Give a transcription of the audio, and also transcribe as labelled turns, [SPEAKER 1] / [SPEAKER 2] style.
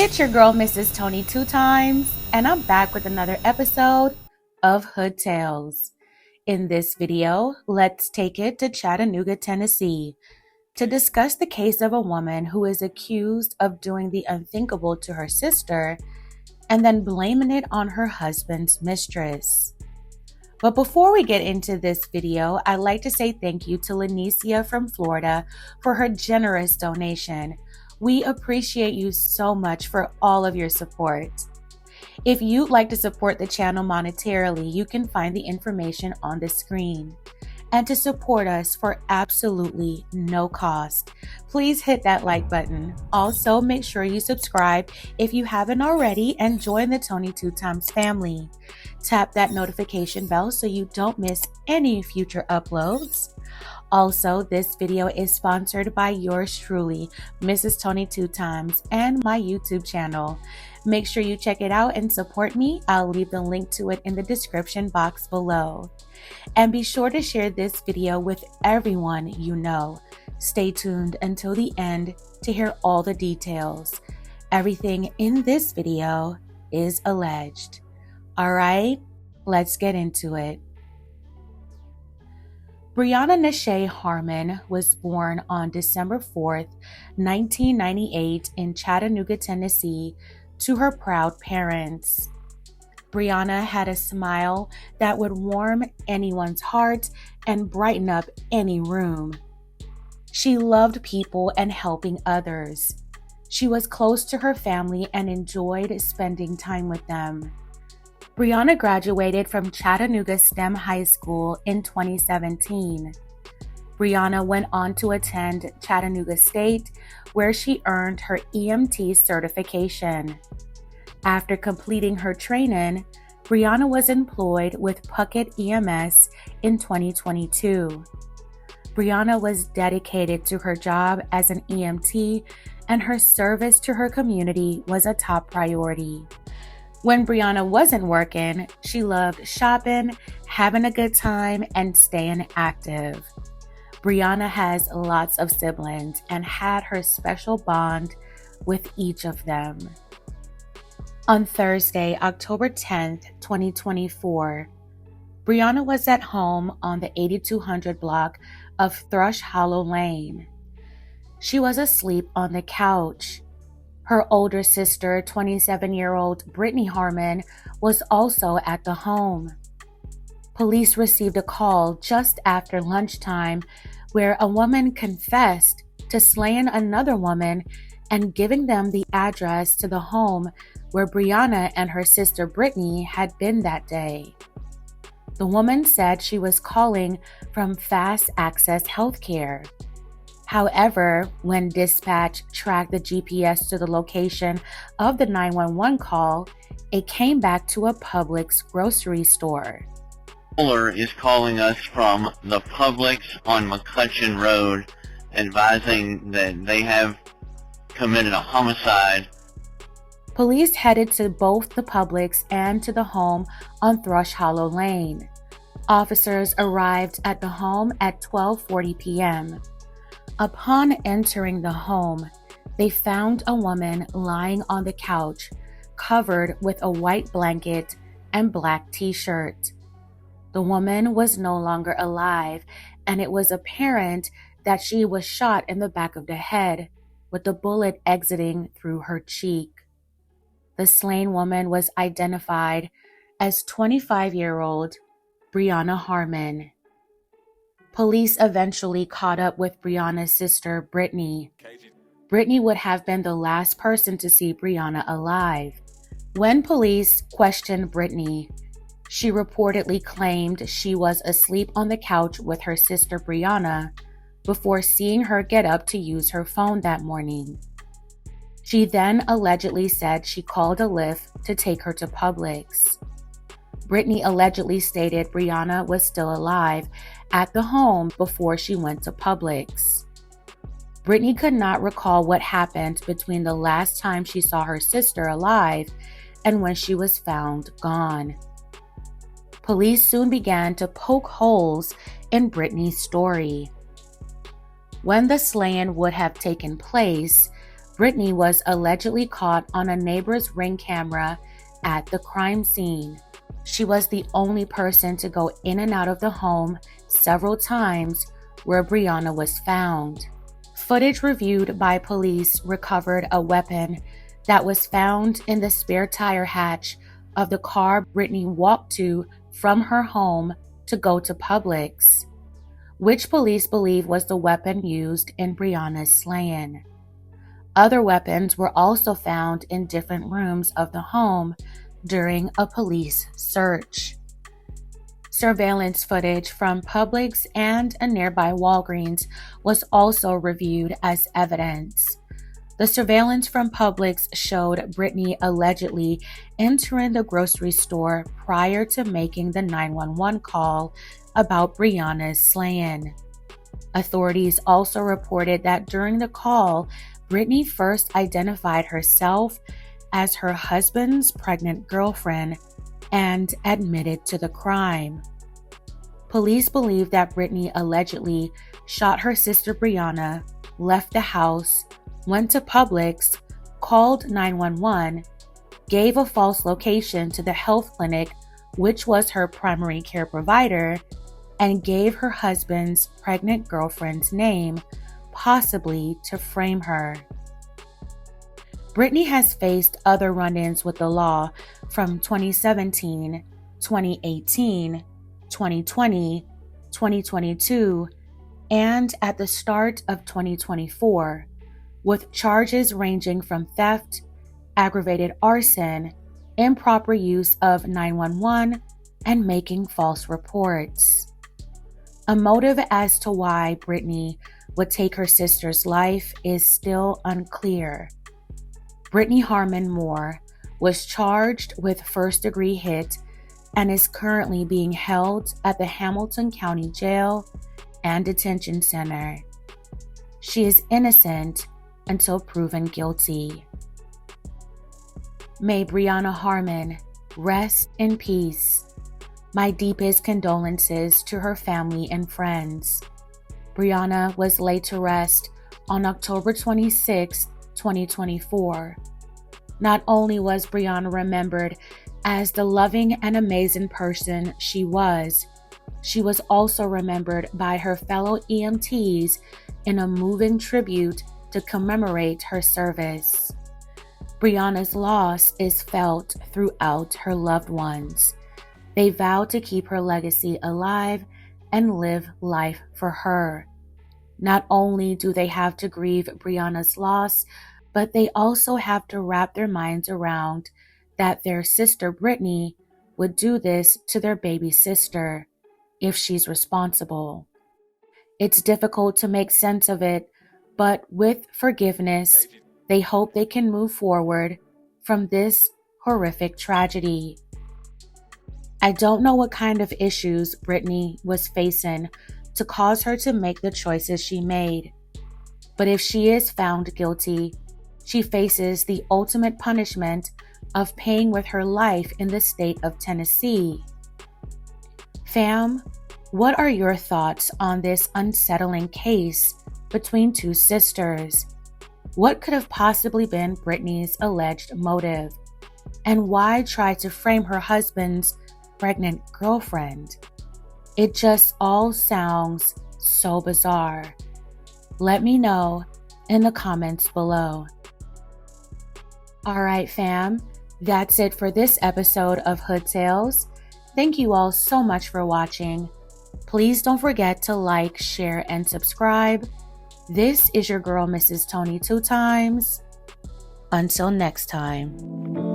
[SPEAKER 1] It's your girl, Mrs. Tony 2 times, and I'm back with another episode of Hood Tales. In this video, let's take it to Chattanooga, Tennessee, to discuss the case of a woman who is accused of doing the unthinkable to her sister and then blaming it on her husband's mistress. But before we get into this video, I'd like to say thank you to Lanicia from Florida for her generous donation. We appreciate you so much for all of your support. If you'd like to support the channel monetarily, you can find the information on the screen. And to support us for absolutely no cost, please hit that like button. Also, make sure you subscribe if you haven't already and join the Tony 2 times family. Tap that notification bell so you don't miss any future uploads. Also, this video is sponsored by yours truly, Mrs. Tony 2 times, and my YouTube channel. Make sure you check it out and support me. I'll leave the link to it in the description box below. And be sure to share this video with everyone you know. Stay tuned until the end to hear all the details. Everything in this video is alleged. All right, let's get into it. Briana Harmon was born on December 4th, 1998 in Chattanooga, Tennessee, to her proud parents. Briana had a smile that would warm anyone's heart and brighten up any room. She loved people and helping others. She was close to her family and enjoyed spending time with them. Briana graduated from Chattanooga STEM High School in 2017. Briana went on to attend Chattanooga State, where she earned her EMT certification. After completing her training, Briana was employed with Puckett EMS in 2022. Briana was dedicated to her job as an EMT, and her service to her community was a top priority. When Briana wasn't working, she loved shopping, having a good time, and staying active. Briana has lots of siblings and had her special bond with each of them. On Thursday, October 10th, 2024, Briana was at home on the 8200 block of Thrush Hollow Lane. She was asleep on the couch. Her older sister, 27-year-old Britney Harmon, was also at the home. Police received a call just after lunchtime where a woman confessed to slaying another woman and giving them the address to the home where Briana and her sister Britney had been that day. The woman said she was calling from Fast Access Healthcare. However, when dispatch tracked the GPS to the location of the 911 call, it came back to a Publix grocery store.
[SPEAKER 2] Caller is calling us from the Publix on McCutcheon Road, advising that they have committed a homicide.
[SPEAKER 1] Police headed to both the Publix and to the home on Thrush Hollow Lane. Officers arrived at the home at 12:40 p.m. Upon entering the home, they found a woman lying on the couch, covered with a white blanket and black t-shirt. The woman was no longer alive, and it was apparent that she was shot in the back of the head, with the bullet exiting through her cheek. The slain woman was identified as 25-year-old Briana Harmon. Police eventually caught up with Briana's sister, Britney. Britney would have been the last person to see Briana alive. When police questioned Britney, she reportedly claimed she was asleep on the couch with her sister Briana before seeing her get up to use her phone that morning. She then allegedly said she called a Lyft to take her to Publix. Britney allegedly stated Briana was still alive at the home before she went to Publix. Britney could not recall what happened between the last time she saw her sister alive and when she was found gone. Police soon began to poke holes in Britney's story. When the slaying would have taken place, Britney was allegedly caught on a neighbor's Ring camera at the crime scene. She was the only person to go in and out of the home several times where Briana was found. Footage reviewed by police recovered a weapon that was found in the spare tire hatch of the car Britney walked to from her home to go to Publix, which police believe was the weapon used in Briana's slaying. Other weapons were also found in different rooms of the home during a police search. Surveillance footage from Publix and a nearby Walgreens was also reviewed as evidence. The surveillance from Publix showed Britney allegedly entering the grocery store prior to making the 911 call about Briana's slaying. Authorities also reported that during the call, Britney first identified herself as her husband's pregnant girlfriend and admitted to the crime. Police believe that Britney allegedly shot her sister Briana, left the house, went to Publix, called 911, gave a false location to the health clinic, which was her primary care provider, and gave her husband's pregnant girlfriend's name, possibly to frame her. Britney has faced other run-ins with the law from 2017, 2018, 2020, 2022, and at the start of 2024, with charges ranging from theft, aggravated arson, improper use of 911, and making false reports. A motive as to why Britney would take her sister's life is still unclear. Brittany Harmon Moore was charged with first-degree hit and is currently being held at the Hamilton County Jail and Detention Center. She is innocent until proven guilty. May Briana Harmon rest in peace. My deepest condolences to her family and friends. Briana was laid to rest on October 26, 2024. Not only was Briana remembered as the loving and amazing person she was also remembered by her fellow EMTs in a moving tribute to commemorate her service. Briana's loss is felt throughout her loved ones. They vow to keep her legacy alive and live life for her. Not only do they have to grieve Briana's loss, but they also have to wrap their minds around that their sister Britney would do this to their baby sister if she's responsible. It's difficult to make sense of it, but with forgiveness, they hope they can move forward from this horrific tragedy. I don't know what kind of issues Britney was facing to cause her to make the choices she made, but if she is found guilty, she faces the ultimate punishment of paying with her life in the state of Tennessee. Fam, what are your thoughts on this unsettling case between two sisters? What could have possibly been Britney's alleged motive? And why try to frame her husband's pregnant girlfriend? It just all sounds so bizarre. Let me know in the comments below. Alright fam, that's it for this episode of Hood Tales. Thank you all so much for watching. Please don't forget to like, share, and subscribe. This is your girl, Mrs. Tony 2 times. Until next time.